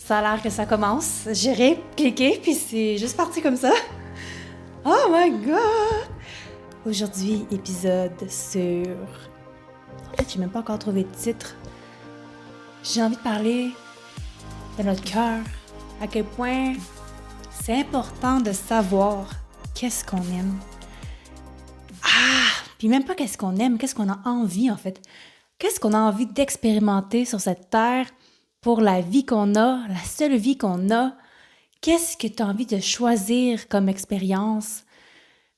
Ça a l'air que ça commence. J'ai cliqué, puis c'est juste parti comme ça. Oh my God! Aujourd'hui, épisode sur... En fait, j'ai même pas encore trouvé de titre. J'ai envie de parler de notre cœur. À quel point c'est important de savoir qu'est-ce qu'on aime. Puis même pas qu'est-ce qu'on aime, qu'est-ce qu'on a envie en fait. Qu'est-ce qu'on a envie d'expérimenter sur cette terre pour la vie qu'on a, la seule vie qu'on a. Qu'est-ce que tu as envie de choisir comme expérience,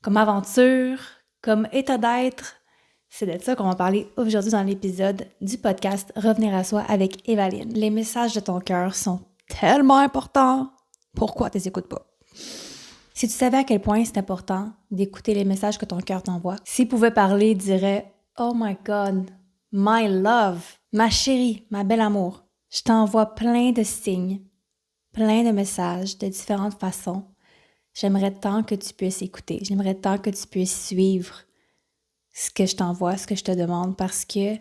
comme aventure, comme état d'être? C'est de ça qu'on va parler aujourd'hui dans l'épisode du podcast Revenir à soi avec Évaline. Les messages de ton cœur sont tellement importants. Pourquoi tu les écoutes pas? Si tu savais à quel point c'est important d'écouter les messages que ton cœur t'envoie, s'il pouvait parler, il dirait « Oh my God, my love, ma chérie, ma belle amour, je t'envoie plein de signes, plein de messages de différentes façons. J'aimerais tant que tu puisses écouter, j'aimerais tant que tu puisses suivre ce que je t'envoie, ce que je te demande, parce que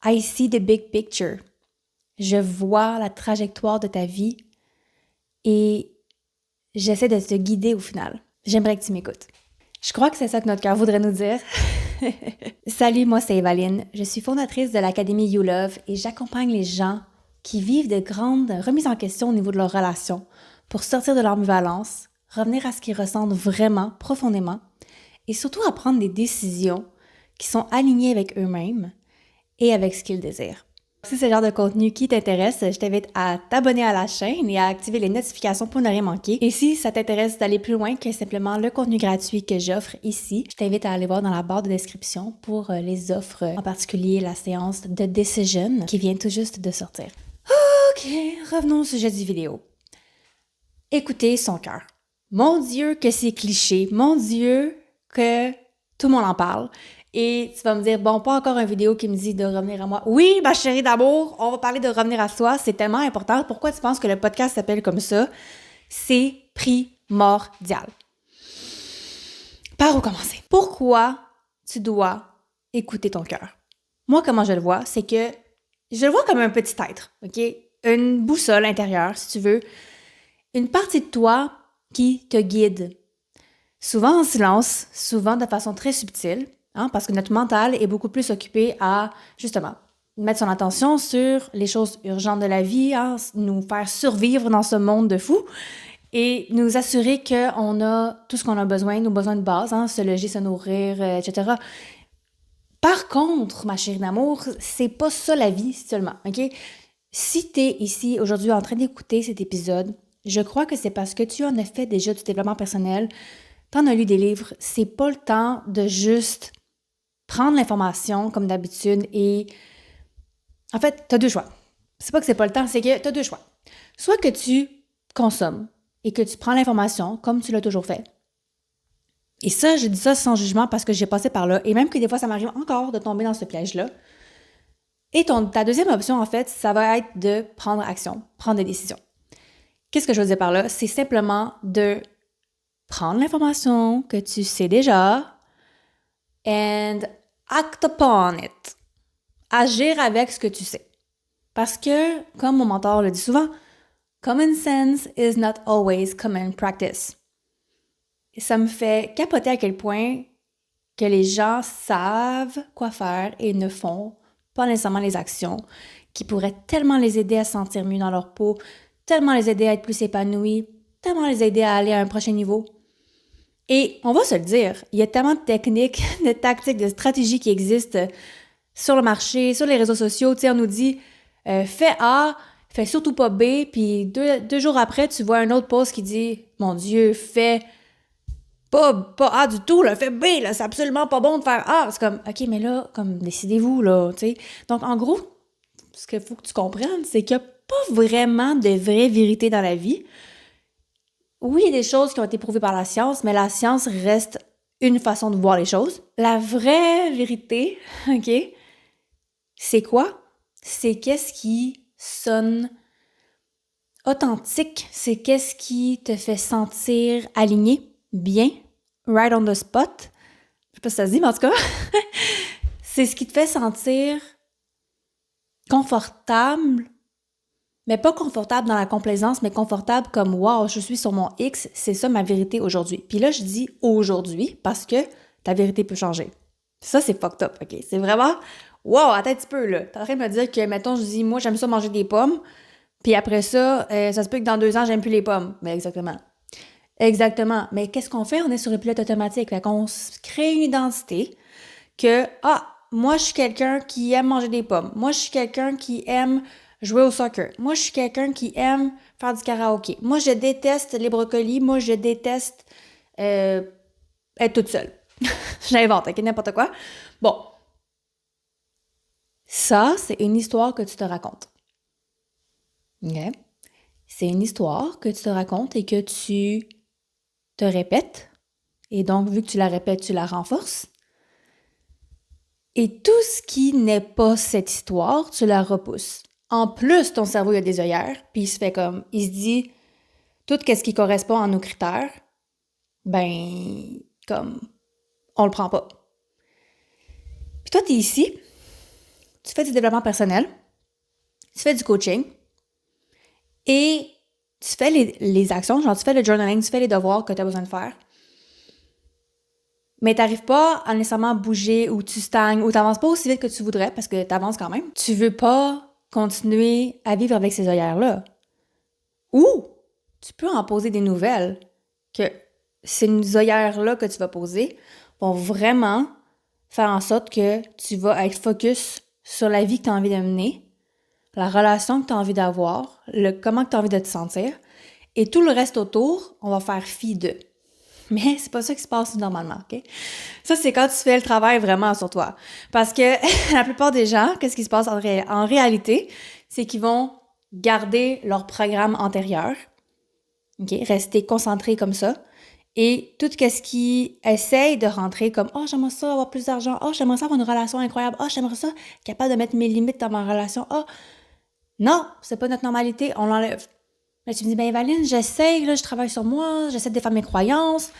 I see the big picture. Je vois la trajectoire de ta vie et j'essaie de te guider au final. J'aimerais que tu m'écoutes. Je crois que c'est ça que notre cœur voudrait nous dire. Salut, moi c'est Évaline. Je suis fondatrice de l'Académie You Love et j'accompagne les gens qui vivent de grandes remises en question au niveau de leurs relations pour sortir de l'ambivalence, revenir à ce qu'ils ressentent vraiment, profondément et surtout à prendre des décisions qui sont alignées avec eux-mêmes et avec ce qu'ils désirent. Si c'est le genre de contenu qui t'intéresse, je t'invite à t'abonner à la chaîne et à activer les notifications pour ne rien manquer. Et si ça t'intéresse d'aller plus loin que simplement le contenu gratuit que j'offre ici, je t'invite à aller voir dans la barre de description pour les offres, en particulier la séance de Decision qui vient tout juste de sortir. Ok, revenons au sujet du vidéo. Écoutez son cœur. Mon Dieu que c'est cliché, mon Dieu que tout le monde en parle. Et tu vas me dire, bon, pas encore une vidéo qui me dit de revenir à moi. Oui, ma chérie d'amour, on va parler de revenir à soi, c'est tellement important. Pourquoi tu penses que le podcast s'appelle comme ça? C'est primordial. Par où commencer? Pourquoi tu dois écouter ton cœur? Moi, comment je le vois, c'est que je le vois comme un petit être, OK? Une boussole intérieure, si tu veux. Une partie de toi qui te guide. Souvent en silence, souvent de façon très subtile. Parce que notre mental est beaucoup plus occupé à, justement, mettre son attention sur les choses urgentes de la vie, nous faire survivre dans ce monde de fous et nous assurer qu'on a tout ce qu'on a besoin, nos besoins de base, se loger, se nourrir, etc. Par contre, ma chérie d'amour, c'est pas ça la vie seulement, OK? Si t'es ici aujourd'hui en train d'écouter cet épisode, je crois que c'est parce que tu en as fait déjà du développement personnel, t'en as lu des livres, c'est pas le temps de juste prendre l'information comme d'habitude et... En fait, t'as deux choix. C'est pas que c'est pas le temps, c'est que t'as deux choix. Soit que tu consommes et que tu prends l'information comme tu l'as toujours fait. Et ça, je dis ça sans jugement parce que j'ai passé par là et même que des fois, ça m'arrive encore de tomber dans ce piège-là. Et ta deuxième option, en fait, ça va être de prendre action, prendre des décisions. Qu'est-ce que je veux dire par là? C'est simplement de prendre l'information que tu sais déjà and act upon it. Agir avec ce que tu sais. Parce que, comme mon mentor le dit souvent, common sense is not always common practice. Et ça me fait capoter à quel point que les gens savent quoi faire et ne font pas nécessairement les actions qui pourraient tellement les aider à se sentir mieux dans leur peau, tellement les aider à être plus épanouis, tellement les aider à aller à un prochain niveau. Et on va se le dire, il y a tellement de techniques, de tactiques, de stratégies qui existent sur le marché, sur les réseaux sociaux. Tu sais, on nous dit fais A, fais surtout pas B, puis deux jours après, tu vois un autre post qui dit mon Dieu, fais pas A du tout, là, fais B, là, c'est absolument pas bon de faire A. C'est comme OK, mais là, comme décidez-vous, là, tu sais. Donc, en gros, ce qu'il faut que tu comprennes, c'est qu'il n'y a pas vraiment de vraie vérité dans la vie. Oui, il y a des choses qui ont été prouvées par la science, mais la science reste une façon de voir les choses. La vraie vérité, OK, c'est quoi? C'est qu'est-ce qui sonne authentique, c'est qu'est-ce qui te fait sentir aligné, bien, right on the spot. Je sais pas si ça se dit, mais en tout cas, c'est ce qui te fait sentir confortable, Mais pas confortable dans la complaisance, mais confortable comme « Wow, je suis sur mon X, c'est ça ma vérité aujourd'hui. » Puis là, je dis « aujourd'hui » parce que ta vérité peut changer. Ça, c'est fucked up, OK? C'est vraiment « Wow, attends un petit peu, là. » T'es en train de me dire que, mettons, je dis « Moi, j'aime ça manger des pommes. » Puis après ça, ça se peut que dans 2 ans, j'aime plus les pommes. Mais exactement. Exactement. Mais qu'est-ce qu'on fait? On est sur le pilote automatique. Fait qu'on se crée une identité que, moi, je suis quelqu'un qui aime manger des pommes. Moi, je suis quelqu'un qui aime jouer au soccer. Moi, je suis quelqu'un qui aime faire du karaoké. Moi, je déteste les brocolis. Moi, je déteste être toute seule. J'invente, ok, n'importe quoi. Bon. Ça, c'est une histoire que tu te racontes. OK? C'est une histoire que tu te racontes et que tu te répètes. Et donc, vu que tu la répètes, tu la renforces. Et tout ce qui n'est pas cette histoire, tu la repousses. En plus, ton cerveau, il a des œillères, puis il se dit, tout ce qui correspond à nos critères, on le prend pas. Puis toi, t'es ici, tu fais du développement personnel, tu fais du coaching, et tu fais les actions, genre tu fais le journaling, tu fais les devoirs que tu as besoin de faire, mais t'arrives pas à nécessairement bouger ou tu stagnes ou t'avances pas aussi vite que tu voudrais parce que t'avances quand même. Tu veux pas continuer à vivre avec ces œillères-là. Ou tu peux en poser des nouvelles que ces œillères-là que tu vas poser vont vraiment faire en sorte que tu vas être focus sur la vie que tu as envie de mener, la relation que tu as envie d'avoir, comment tu as envie de te sentir, et tout le reste autour, on va faire fi de. Mais c'est pas ça qui se passe normalement, OK? Ça, c'est quand tu fais le travail vraiment sur toi. Parce que la plupart des gens, qu'est-ce qui se passe en réalité? C'est qu'ils vont garder leur programme antérieur, OK? Rester concentrés comme ça. Et tout ce qui essaye de rentrer comme « Oh, j'aimerais ça avoir plus d'argent. Oh, j'aimerais ça avoir une relation incroyable. Oh, j'aimerais ça être capable de mettre mes limites dans ma relation. Oh, non, c'est pas notre normalité. On l'enlève. » Là, tu me dis « Ben, Valine, j'essaye, là, je travaille sur moi, j'essaie de défendre mes croyances. »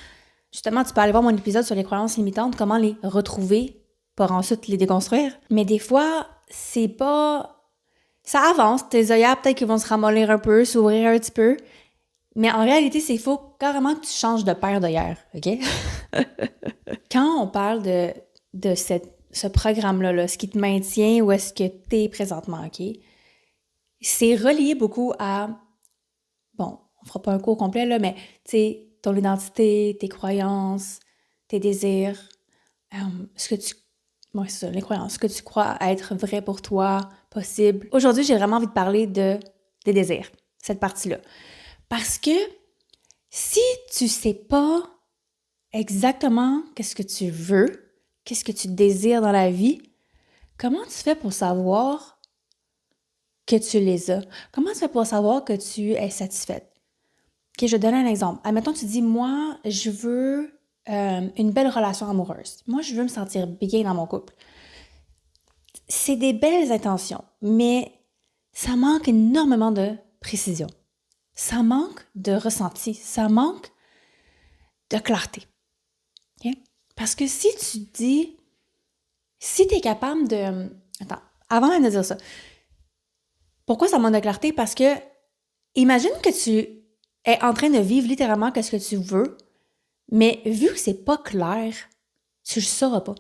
Justement, tu peux aller voir mon épisode sur les croyances limitantes, comment les retrouver pour ensuite les déconstruire. Mais des fois, c'est pas... Ça avance, tes œillères peut-être qu'ils vont se ramollir un peu, s'ouvrir un petit peu. Mais en réalité, c'est faux carrément que tu changes de paire d'œillères, OK? Quand on parle de ce programme-là, là, ce qui te maintient où est-ce que t'es présentement, OK? C'est relié beaucoup à... Bon, on fera pas un cours complet, là, mais tu sais, ton identité, tes croyances, tes désirs, c'est ça, les croyances, ce que tu crois être vrai pour toi, possible. Aujourd'hui, j'ai vraiment envie de parler des désirs, cette partie-là. Parce que si tu sais pas exactement qu'est-ce que tu veux, qu'est-ce que tu désires dans la vie, comment tu fais pour savoir que tu les as? Comment tu fais pour savoir que tu es satisfaite? OK, je vais te donner un exemple. Admettons, tu dis, moi, je veux une belle relation amoureuse. Moi, je veux me sentir bien dans mon couple. C'est des belles intentions, mais ça manque énormément de précision. Ça manque de ressenti. Ça manque de clarté. Okay? Parce que si tu es capable de... Attends, avant même de dire ça, pourquoi ça manque de clarté? Parce que imagine que tu es en train de vivre littéralement ce que tu veux, mais vu que c'est pas clair, tu le sauras pas.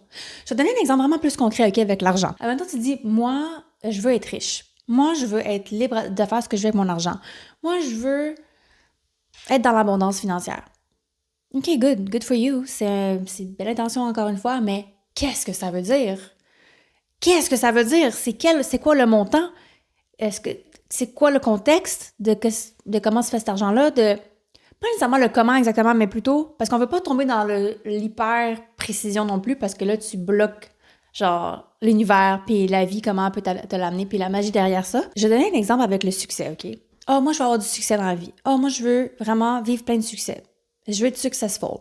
Je vais te donner un exemple vraiment plus concret, OK, avec l'argent. Maintenant, tu dis, moi, je veux être riche. Moi, je veux être libre de faire ce que je veux avec mon argent. Moi, je veux être dans l'abondance financière. OK, good for you. C'est une belle intention encore une fois, mais qu'est-ce que ça veut dire? Qu'est-ce que ça veut dire? C'est quoi le montant? C'est quoi le contexte de comment se fait cet argent-là? Pas nécessairement le comment exactement, mais plutôt parce qu'on veut pas tomber dans l'hyper-précision non plus, parce que là, tu bloques genre l'univers, puis la vie, comment elle peut te l'amener, puis la magie derrière ça. Je vais donner un exemple avec le succès, OK? Oh, moi, je veux avoir du succès dans la vie. Oh, moi, je veux vraiment vivre plein de succès. Je veux être successful.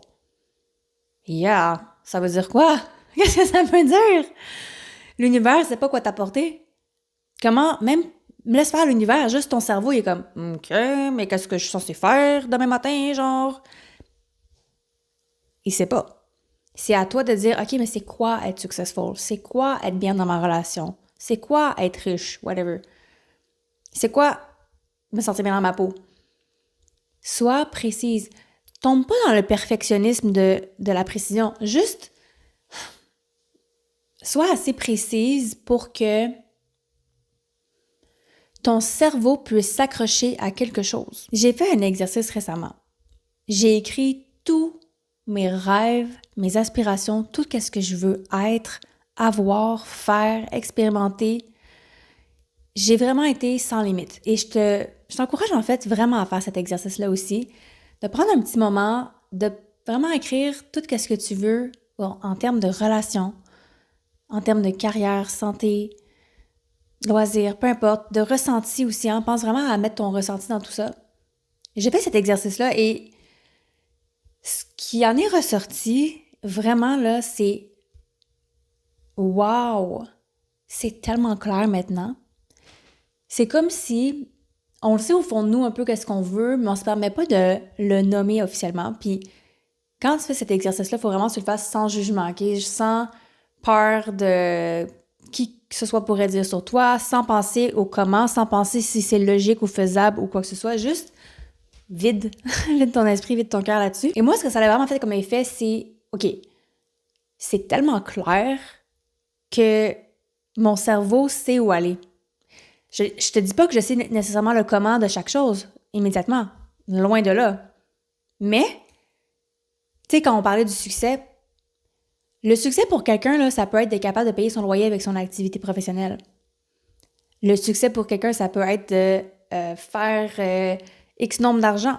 Yeah! Ça veut dire quoi? Qu'est-ce que ça veut dire? L'univers, c'est pas quoi t'apporter. Comment, même, me laisse faire l'univers, juste ton cerveau, il est comme, OK, mais qu'est-ce que je suis censée faire demain matin, genre? Il sait pas. C'est à toi de dire, OK, mais c'est quoi être successful? C'est quoi être bien dans ma relation? C'est quoi être riche? Whatever. C'est quoi me sentir bien dans ma peau. Sois précise. Tombe pas dans le perfectionnisme de la précision. Juste, sois assez précise pour que ton cerveau puisse s'accrocher à quelque chose. J'ai fait un exercice récemment. J'ai écrit tous mes rêves, mes aspirations, tout ce que je veux être, avoir, faire, expérimenter. J'ai vraiment été sans limite. Et je t'encourage en fait vraiment à faire cet exercice-là aussi, de prendre un petit moment, de vraiment écrire tout ce que tu veux en termes de relations, en termes de carrière, santé, loisirs, peu importe, de ressenti aussi. Pense vraiment à mettre ton ressenti dans tout ça. J'ai fait cet exercice-là et ce qui en est ressorti, vraiment là, c'est wow! C'est tellement clair maintenant. C'est comme si on le sait au fond de nous un peu qu'est-ce qu'on veut, mais on se permet pas de le nommer officiellement. Puis quand tu fais cet exercice-là, il faut vraiment que tu le fasses sans jugement, ok? Sans peur de qui que ce soit pourrait dire sur toi, sans penser au comment, sans penser si c'est logique ou faisable ou quoi que ce soit. Juste vide. Vide ton esprit, vide ton cœur là-dessus. Et moi, ce que ça a vraiment fait comme effet, c'est OK, c'est tellement clair que mon cerveau sait où aller. Je te dis pas que je sais nécessairement le comment de chaque chose immédiatement. Loin de là. Mais, tu sais, quand on parlait du succès, le succès pour quelqu'un, là, ça peut être d'être capable de payer son loyer avec son activité professionnelle. Le succès pour quelqu'un, ça peut être de faire X nombre d'argent,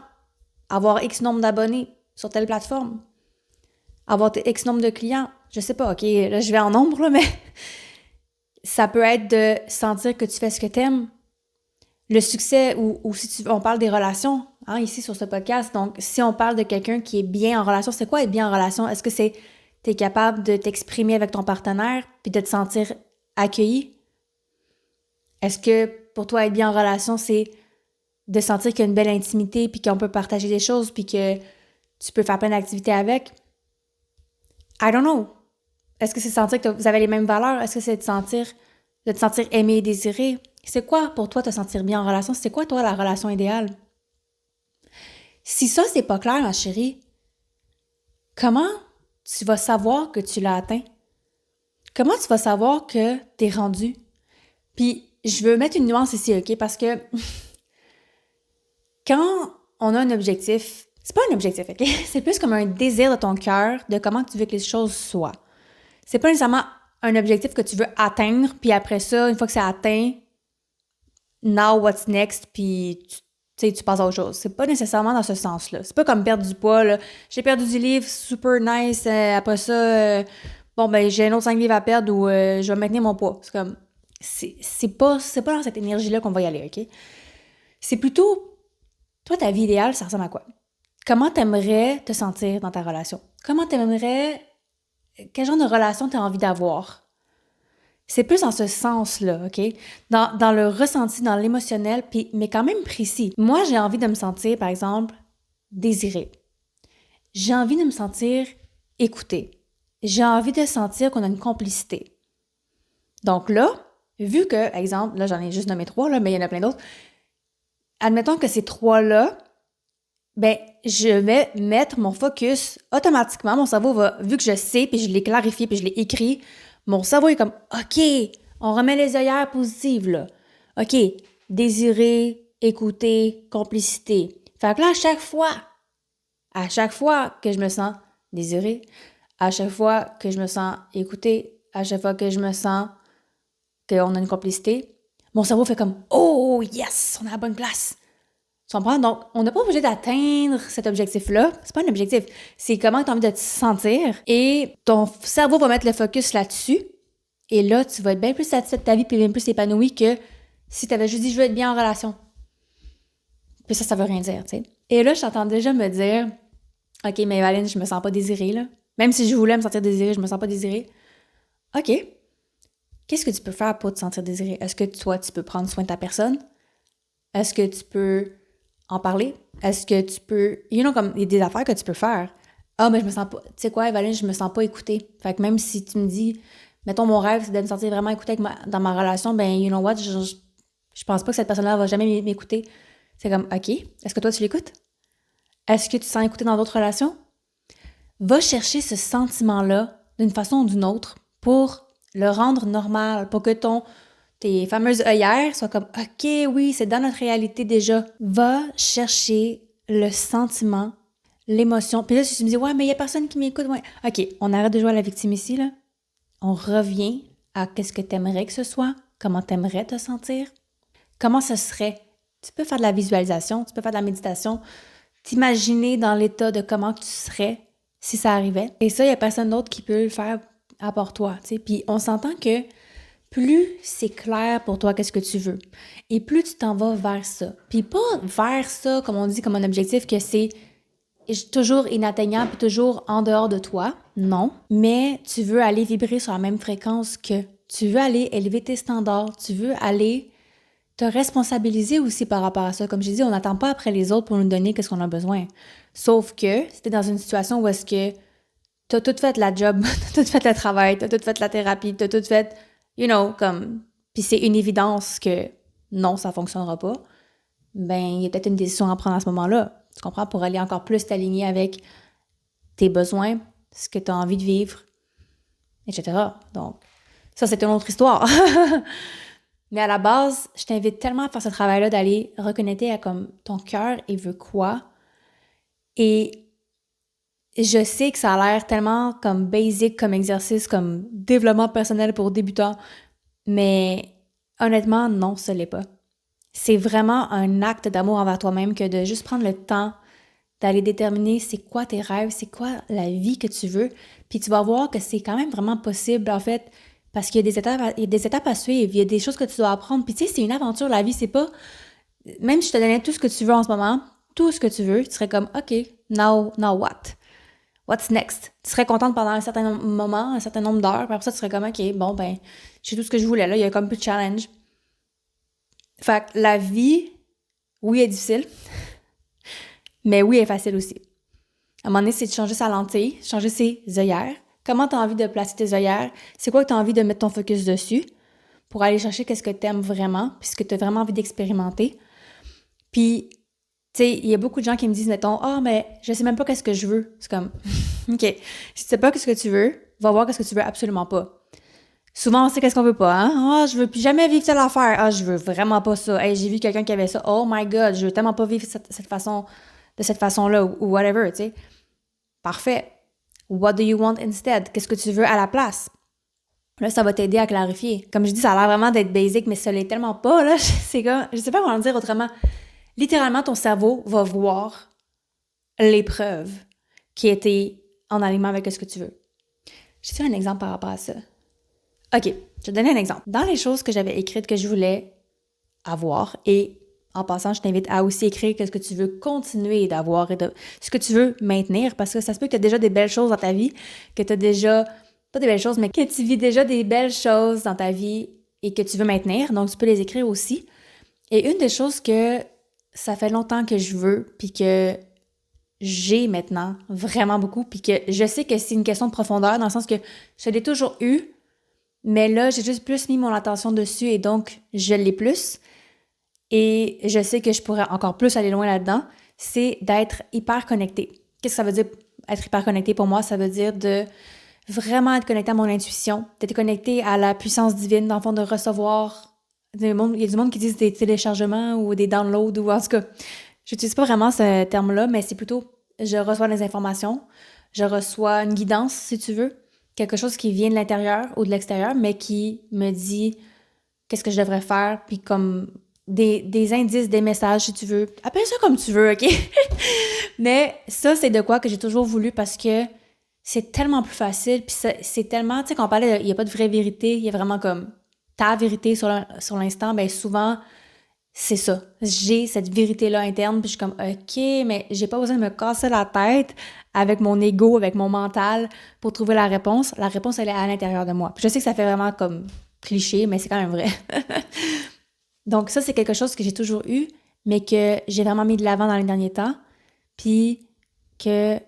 avoir X nombre d'abonnés sur telle plateforme, avoir X nombre de clients. Je sais pas, OK, là, je vais en nombre, là, mais ça peut être de sentir que tu fais ce que t'aimes. Le succès, ou si on parle des relations, ici sur ce podcast, donc si on parle de quelqu'un qui est bien en relation, c'est quoi être bien en relation? Est-ce que c'est t'es capable de t'exprimer avec ton partenaire puis de te sentir accueilli? Est-ce que pour toi, être bien en relation, c'est de sentir qu'il y a une belle intimité puis qu'on peut partager des choses puis que tu peux faire plein d'activités avec? I don't know. Est-ce que c'est sentir que vous avez les mêmes valeurs? Est-ce que c'est de te sentir aimé et désiré? C'est quoi pour toi te sentir bien en relation? C'est quoi toi la relation idéale? Si ça, c'est pas clair, ma chérie, comment tu vas savoir que tu l'as atteint? Comment tu vas savoir que t'es rendu? Puis, je veux mettre une nuance ici, OK? Parce que quand on a un objectif, c'est pas un objectif, OK? C'est plus comme un désir de ton cœur de comment tu veux que les choses soient. C'est pas nécessairement un objectif que tu veux atteindre, puis après ça, une fois que c'est atteint, now what's next, puis tu passes à autre chose. C'est pas nécessairement dans ce sens-là. C'est pas comme perdre du poids, là. J'ai perdu du livre, super nice, après ça, j'ai un autre 5 livres à perdre ou je vais maintenir mon poids. C'est comme, c'est pas dans cette énergie-là qu'on va y aller, OK? C'est plutôt, toi, ta vie idéale, ça ressemble à quoi? Comment t'aimerais te sentir dans ta relation? Quel genre de relation t'as envie d'avoir? C'est plus dans ce sens-là, OK? Dans le ressenti, dans l'émotionnel, mais quand même précis. Moi, j'ai envie de me sentir, par exemple, désirée. J'ai envie de me sentir écoutée. J'ai envie de sentir qu'on a une complicité. Donc là, vu que, exemple, là, j'en ai juste nommé 3, là, mais il y en a plein d'autres. Admettons que ces 3-là, je vais mettre mon focus automatiquement. Mon cerveau va, vu que je sais, puis je l'ai clarifié, puis je l'ai écrit, mon cerveau est comme, OK, on remet les œillères positives, là. OK, désirer, écouter, complicité. Fait que là, à chaque fois que je me sens désirée, à chaque fois que je me sens écoutée, à chaque fois que je me sens qu'on a une complicité, mon cerveau fait comme, oh, yes, on est à la bonne place. Tu comprends? Donc, on n'a pas obligé d'atteindre cet objectif-là. C'est pas un objectif. C'est comment tu as envie de te sentir. Et ton cerveau va mettre le focus là-dessus. Et là, tu vas être bien plus satisfait de ta vie puis bien plus épanoui que si tu avais juste dit « je veux être bien en relation ». Puis ça veut rien dire, tu sais. Et là, je t'entends déjà me dire « OK, mais Valine, je me sens pas désirée, là. Même si je voulais me sentir désirée, je me sens pas désirée. » OK. Qu'est-ce que tu peux faire pour te sentir désirée? Est-ce que toi, tu peux prendre soin de ta personne? Est-ce que tu peux en parler? Est-ce que tu peux... comme il y a des affaires que tu peux faire. Ah, mais je me sens pas... Tu sais quoi, Valine, je me sens pas écoutée. Fait que même si tu me dis... Mettons, mon rêve, c'est de me sentir vraiment écoutée dans ma relation, you know what? Je pense pas que cette personne-là va jamais m'écouter. C'est comme, OK, est-ce que toi, tu l'écoutes? Est-ce que tu te sens écouté dans d'autres relations? Va chercher ce sentiment-là d'une façon ou d'une autre pour le rendre normal, pour que tes fameuses œillères soient comme, OK, oui, c'est dans notre réalité déjà. Va chercher le sentiment, l'émotion. Puis là, si tu me dis, ouais, mais il n'y a personne qui m'écoute, ouais. OK, on arrête de jouer à la victime ici, là. On revient à qu'est-ce que tu aimerais que ce soit, comment tu aimerais te sentir, comment ce serait. Tu peux faire de la visualisation, tu peux faire de la méditation, t'imaginer dans l'état de comment tu serais si ça arrivait. Et ça, il n'y a personne d'autre qui peut le faire à part toi, tu sais. Puis on s'entend que plus c'est clair pour toi qu'est-ce que tu veux, et plus tu t'en vas vers ça. Puis pas vers ça, comme on dit, comme un objectif que c'est toujours inatteignable, puis toujours en dehors de toi, non. Mais tu veux aller vibrer sur la même fréquence que. Tu veux aller élever tes standards, tu veux aller te responsabiliser aussi par rapport à ça. Comme je dis, on n'attend pas après les autres pour nous donner qu'est-ce qu'on a besoin. Sauf que si t'es dans une situation où est-ce que t'as tout fait la job, t'as tout fait le travail, t'as tout fait la thérapie, t'as tout fait, comme... Puis c'est une évidence que non, ça fonctionnera pas, ben il y a peut-être une décision à prendre à ce moment-là. Tu comprends? Pour aller encore plus t'aligner avec tes besoins, ce que tu as envie de vivre, etc. Donc, ça, c'est une autre histoire. Mais à la base, je t'invite tellement à faire ce travail-là, d'aller reconnecter à comme ton cœur, il veut quoi. Et je sais que ça a l'air tellement comme basic, comme exercice, comme développement personnel pour débutants, mais honnêtement, non, ce l'est pas. C'est vraiment un acte d'amour envers toi-même que de juste prendre le temps d'aller déterminer c'est quoi tes rêves, c'est quoi la vie que tu veux, puis tu vas voir que c'est quand même vraiment possible, en fait, parce qu'il y a des étapes à suivre, il y a des choses que tu dois apprendre, puis tu sais, c'est une aventure, la vie, c'est pas... Même si je te donnais tout ce que tu veux en ce moment, tout ce que tu veux, tu serais comme, OK, now what? What's next? Tu serais contente pendant un certain moment, un certain nombre d'heures, puis après ça, tu serais comme, OK, bon, ben, j'ai tout ce que je voulais, là, il y a comme plus de challenge. Fait que la vie, oui, est difficile, mais oui, elle est facile aussi. À un moment donné, c'est de changer sa lentille, changer ses œillères. Comment tu as envie de placer tes œillères? C'est quoi que tu as envie de mettre ton focus dessus pour aller chercher qu'est-ce que tu aimes vraiment, puis ce que tu as vraiment envie d'expérimenter. Puis, tu sais, il y a beaucoup de gens qui me disent, mettons, « Ah, mais je sais même pas qu'est-ce que je veux. » C'est comme, OK, si tu sais pas qu'est-ce que tu veux, va voir qu'est-ce que tu veux absolument pas. Souvent, on sait qu'est-ce qu'on veut pas, hein? « Ah, je veux plus jamais vivre telle affaire. Ah, je veux vraiment pas ça. Hey, j'ai vu quelqu'un qui avait ça. Oh my God, je veux tellement pas vivre de cette façon-là, ou whatever, tu sais. » Parfait. What do you want instead? Qu'est-ce que tu veux à la place? Là, ça va t'aider à clarifier. Comme je dis, ça a l'air vraiment d'être basic, mais ça l'est tellement pas, là. C'est comme, je sais pas comment le dire autrement. Littéralement, ton cerveau va voir l'épreuve qui était en alignement avec ce que tu veux. J'ai-tu un exemple par rapport à ça? OK, je vais te donner un exemple. Dans les choses que j'avais écrites que je voulais avoir, et en passant, je t'invite à aussi écrire ce que tu veux continuer d'avoir et ce que tu veux maintenir, parce que ça se peut que tu as déjà des belles choses dans ta vie, que tu as déjà, pas des belles choses, mais que tu vis déjà des belles choses dans ta vie et que tu veux maintenir, donc tu peux les écrire aussi. Et une des choses que ça fait longtemps que je veux, puis que j'ai maintenant vraiment beaucoup, puis que je sais que c'est une question de profondeur, dans le sens que je l'ai toujours eu, mais là, j'ai juste plus mis mon attention dessus et donc je l'ai plus. Et je sais que je pourrais encore plus aller loin là-dedans, c'est d'être hyper connecté. Qu'est-ce que ça veut dire être hyper connecté pour moi? Ça veut dire de vraiment être connecté à mon intuition, d'être connecté à la puissance divine, dans le fond, de recevoir... Il y a du monde qui disent des téléchargements ou des downloads, ou en tout cas, j'utilise pas vraiment ce terme-là, mais c'est plutôt je reçois des informations, je reçois une guidance, si tu veux, quelque chose qui vient de l'intérieur ou de l'extérieur, mais qui me dit qu'est-ce que je devrais faire, puis comme... Des indices, des messages, si tu veux. Appelle ça comme tu veux, OK? Mais ça, c'est de quoi que j'ai toujours voulu parce que c'est tellement plus facile. Puis c'est tellement... Tu sais, quand on parlait, il n'y a pas de vraie vérité. Il y a vraiment comme ta vérité sur l'instant. Bien, souvent, c'est ça. J'ai cette vérité-là interne. Puis je suis comme, OK, mais j'ai pas besoin de me casser la tête avec mon ego, avec mon mental pour trouver la réponse. La réponse, elle est à l'intérieur de moi. Puis je sais que ça fait vraiment comme cliché, mais c'est quand même vrai. Donc ça, c'est quelque chose que j'ai toujours eu, mais que j'ai vraiment mis de l'avant dans les derniers temps, puis que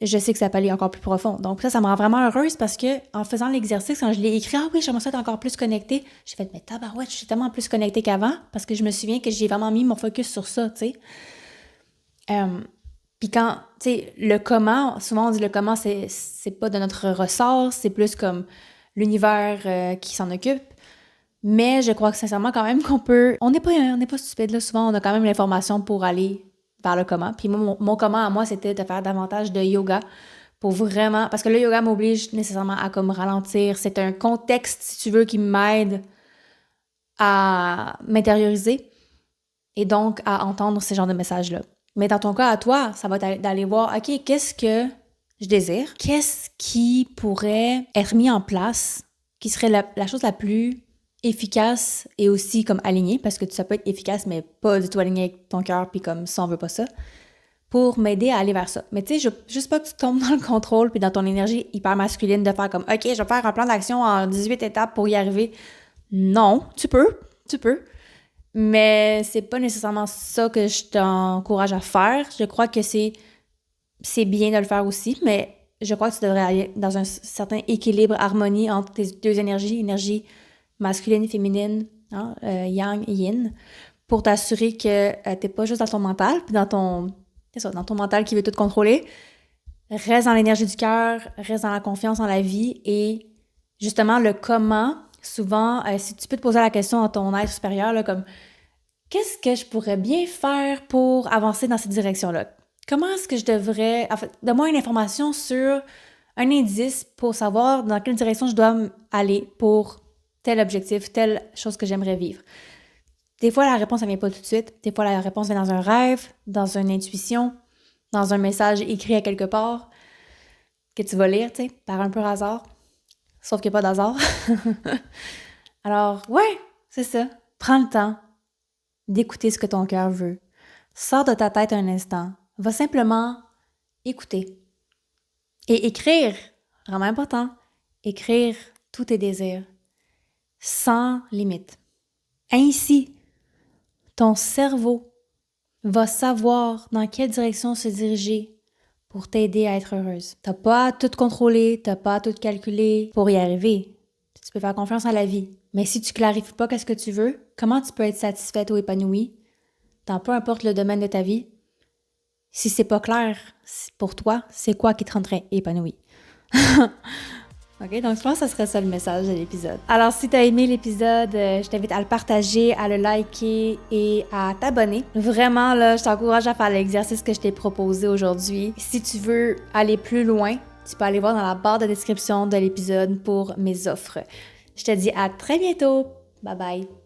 je sais que ça peut aller encore plus profond. Donc ça me rend vraiment heureuse parce que en faisant l'exercice, quand je l'ai écrit, ah oui, j'aimerais ça être encore plus connectée, j'ai fait, mais tabarouette, je suis tellement plus connectée qu'avant parce que je me souviens que j'ai vraiment mis mon focus sur ça, tu sais. Puis quand, tu sais, le comment, souvent on dit le comment, c'est pas de notre ressort, c'est plus comme l'univers qui s'en occupe. Mais je crois que sincèrement quand même on n'est pas stupide là, souvent on a quand même l'information pour aller vers le comment. Puis moi, mon comment à moi, c'était de faire davantage de yoga pour vraiment, parce que le yoga m'oblige nécessairement à comme ralentir. C'est un contexte, si tu veux, qui m'aide à m'intérioriser et donc à entendre ces genres de messages-là. Mais dans ton cas, à toi, ça va être d'aller voir, OK, qu'est-ce que je désire? Qu'est-ce qui pourrait être mis en place, qui serait la chose la plus efficace et aussi comme alignée, parce que ça peut être efficace, mais pas du tout aligné avec ton cœur, puis comme ça, on veut pas ça, pour m'aider à aller vers ça. Mais tu sais, juste pas que tu tombes dans le contrôle puis dans ton énergie hyper masculine de faire comme, OK, je vais faire un plan d'action en 18 étapes pour y arriver. Non, tu peux, mais c'est pas nécessairement ça que je t'encourage à faire. Je crois que c'est bien de le faire aussi, mais je crois que tu devrais aller dans un certain équilibre, harmonie entre tes deux énergies, énergie masculine et féminine, hein, yang et yin, pour t'assurer que t'es pas juste dans ton mental, puis dans ton mental qui veut tout contrôler. Reste dans l'énergie du cœur, reste dans la confiance en la vie et justement le comment, souvent, si tu peux te poser la question à ton être supérieur, là, comme qu'est-ce que je pourrais bien faire pour avancer dans cette direction-là? Comment est-ce que je devrais... En fait, donne-moi une information sur un indice pour savoir dans quelle direction je dois aller pour tel objectif, telle chose que j'aimerais vivre. Des fois, la réponse, elle vient pas tout de suite. Des fois, la réponse vient dans un rêve, dans une intuition, dans un message écrit à quelque part que tu vas lire, tu sais, par un peu hasard. Sauf qu'il n'y a pas d'hasard. Alors, ouais, c'est ça. Prends le temps d'écouter ce que ton cœur veut. Sors de ta tête un instant. Va simplement écouter. Et écrire, vraiment important, écrire tous tes désirs, sans limite. Ainsi, ton cerveau va savoir dans quelle direction se diriger pour t'aider à être heureuse. T'as pas à tout contrôler, t'as pas à tout calculer pour y arriver. Tu peux faire confiance à la vie. Mais si tu clarifies pas qu'est-ce que tu veux, comment tu peux être satisfaite ou épanouie dans peu importe le domaine de ta vie? Si c'est pas clair pour toi, c'est quoi qui te rendrait épanouie? OK, donc je pense que ce serait ça le message de l'épisode. Alors, si tu as aimé l'épisode, je t'invite à le partager, à le liker et à t'abonner. Vraiment, là, je t'encourage à faire l'exercice que je t'ai proposé aujourd'hui. Si tu veux aller plus loin, tu peux aller voir dans la barre de description de l'épisode pour mes offres. Je te dis à très bientôt. Bye bye.